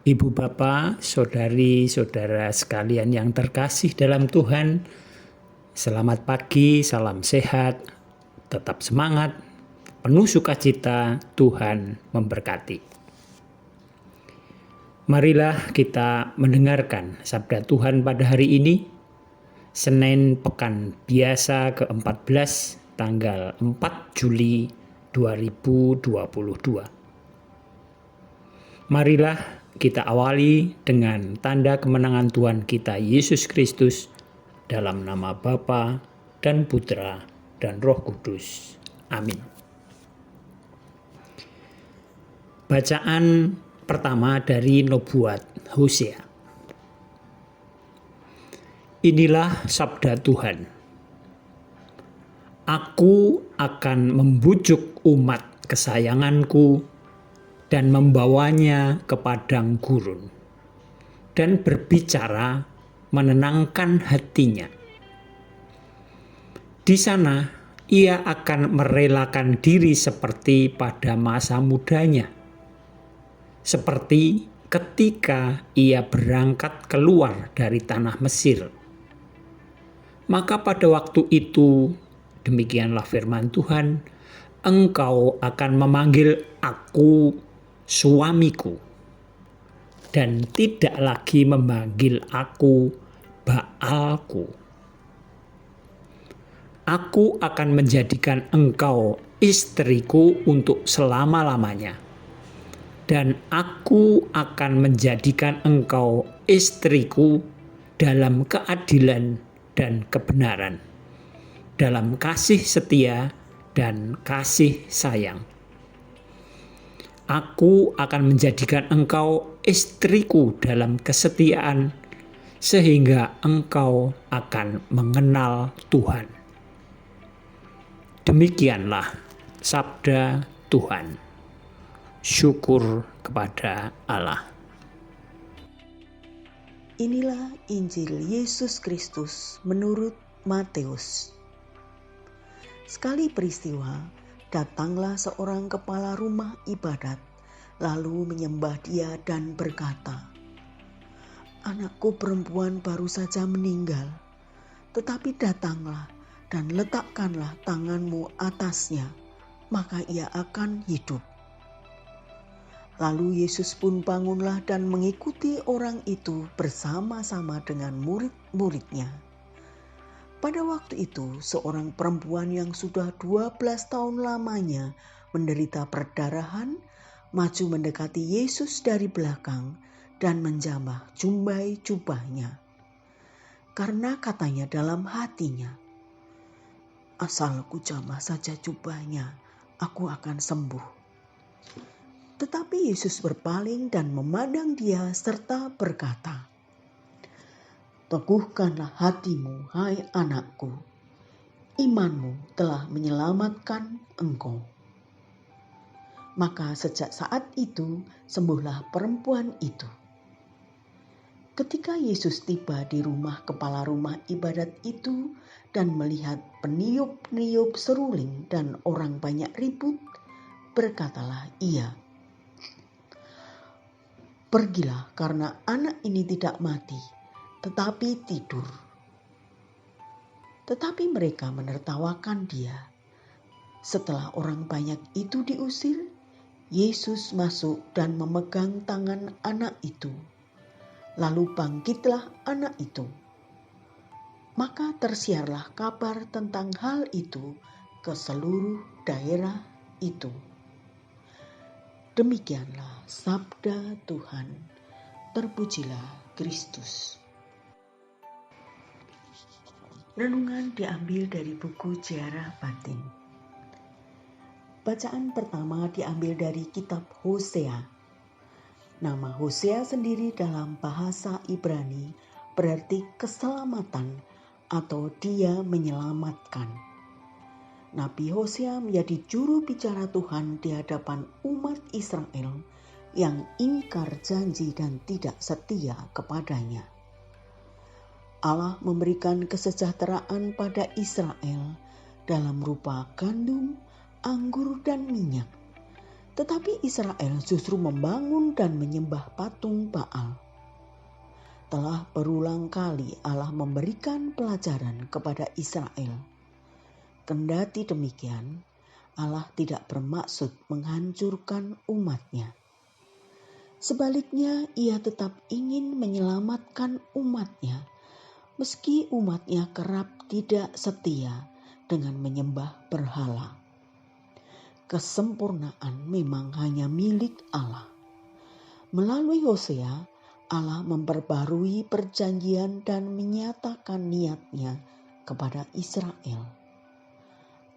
Ibu Bapak, saudari-saudara sekalian yang terkasih dalam Tuhan, selamat pagi, salam sehat, tetap semangat, penuh sukacita, Tuhan memberkati. Marilah kita mendengarkan sabda Tuhan pada hari ini, Senin Pekan Biasa ke-14, tanggal 4 Juli 2022. Marilah kita awali dengan tanda kemenangan Tuhan kita Yesus Kristus dalam nama Bapa dan Putra dan Roh Kudus. Amin. Bacaan pertama dari Nubuat Hosea. Inilah sabda Tuhan. Aku akan membujuk umat kesayanganku dan membawanya ke padang gurun, dan berbicara menenangkan hatinya. Di sana ia akan merelakan diri seperti pada masa mudanya, seperti ketika ia berangkat keluar dari tanah Mesir. Maka pada waktu itu, demikianlah firman Tuhan, engkau akan memanggil aku suamiku, dan tidak lagi memanggil aku Baalku. Aku akan menjadikan engkau istriku untuk selama-lamanya, dan aku akan menjadikan engkau istriku dalam keadilan dan kebenaran, dalam kasih setia dan kasih sayang. Aku akan menjadikan engkau istriku dalam kesetiaan, sehingga engkau akan mengenal Tuhan. Demikianlah sabda Tuhan. Syukur kepada Allah. Inilah Injil Yesus Kristus menurut Matius. Sekali peristiwa, datanglah seorang kepala rumah ibadat, lalu menyembah dia dan berkata, "Anakku perempuan baru saja meninggal, tetapi datanglah dan letakkanlah tanganmu atasnya, maka ia akan hidup." Lalu Yesus pun bangunlah dan mengikuti orang itu bersama-sama dengan murid-muridnya. Pada waktu itu, seorang perempuan yang sudah 12 tahun lamanya menderita perdarahan, maju mendekati Yesus dari belakang dan menjamah jumbai jubahnya. Karena katanya dalam hatinya, "Asal ku jamah saja jubahnya, aku akan sembuh." Tetapi Yesus berpaling dan memandang dia serta berkata, "Teguhkanlah hatimu, hai anakku. Imanmu telah menyelamatkan engkau." Maka sejak saat itu sembuhlah perempuan itu. Ketika Yesus tiba di rumah kepala rumah ibadat itu dan melihat peniup-niup seruling dan orang banyak ribut, berkatalah ia, "Pergilah, karena anak ini tidak mati, tetapi tidur." Tetapi mereka menertawakan dia. Setelah orang banyak itu diusir, Yesus masuk dan memegang tangan anak itu. Lalu bangkitlah anak itu. Maka tersiarlah kabar tentang hal itu ke seluruh daerah itu. Demikianlah sabda Tuhan. Terpujilah Kristus. Renungan diambil dari buku Ziarah Batin. Bacaan pertama diambil dari kitab Hosea. Nama Hosea sendiri dalam bahasa Ibrani berarti keselamatan atau dia menyelamatkan. Nabi Hosea menjadi juru bicara Tuhan di hadapan umat Israel yang ingkar janji dan tidak setia kepadanya. Allah memberikan kesejahteraan pada Israel dalam rupa gandum, anggur, dan minyak. Tetapi Israel justru membangun dan menyembah patung Baal. Telah berulang kali Allah memberikan pelajaran kepada Israel. Kendati demikian, Allah tidak bermaksud menghancurkan umat-Nya. Sebaliknya, Ia tetap ingin menyelamatkan umat-Nya, meski umat-Nya kerap tidak setia dengan menyembah berhala. Kesempurnaan memang hanya milik Allah. Melalui Hosea, Allah memperbarui perjanjian dan menyatakan niat-Nya kepada Israel.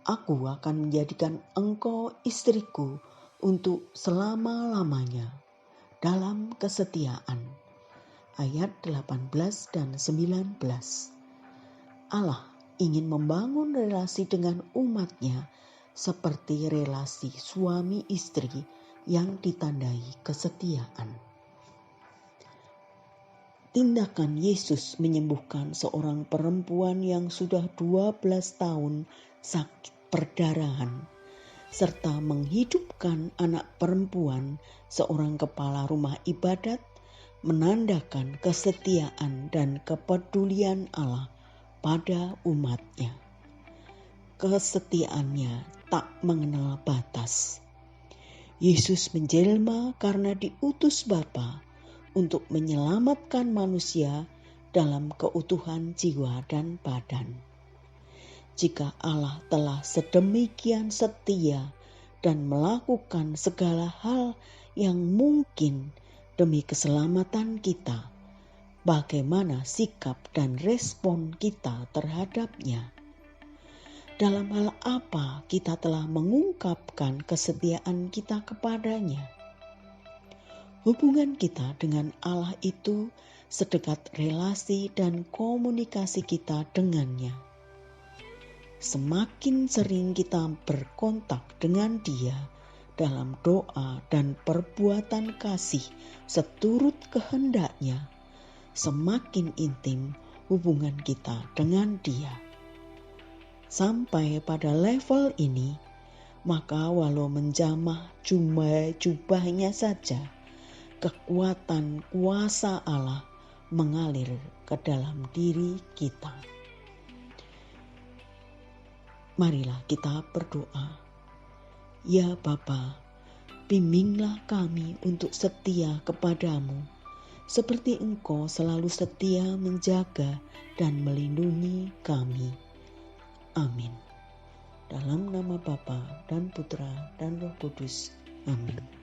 Aku akan menjadikan engkau istriku untuk selama-lamanya dalam kesetiaan. Ayat 18 dan 19. Allah ingin membangun relasi dengan umat-Nya seperti relasi suami istri yang ditandai kesetiaan. Tindakan Yesus menyembuhkan seorang perempuan yang sudah 12 tahun sakit perdarahan, serta menghidupkan anak perempuan seorang kepala rumah ibadat, menandakan kesetiaan dan kepedulian Allah pada umat-Nya. Kesetiaannya tak mengenal batas. Yesus menjelma karena diutus Bapa untuk menyelamatkan manusia dalam keutuhan jiwa dan badan. Jika Allah telah sedemikian setia dan melakukan segala hal yang mungkin demi keselamatan kita, bagaimana sikap dan respon kita terhadapnya? Dalam hal apa kita telah mengungkapkan kesetiaan kita kepadanya? Hubungan kita dengan Allah itu sedekat relasi dan komunikasi kita dengannya. Semakin sering kita berkontak dengan Dia dalam doa dan perbuatan kasih seturut kehendak-Nya, semakin intim hubungan kita dengan Dia. Sampai pada level ini, maka walau menjamah jubahnya saja, kekuatan kuasa Allah mengalir ke dalam diri kita. Marilah kita berdoa. Ya Bapa, bimbinglah kami untuk setia kepadamu, seperti Engkau selalu setia menjaga dan melindungi kami. Amin. Dalam nama Bapa dan Putra dan Roh Kudus. Amin.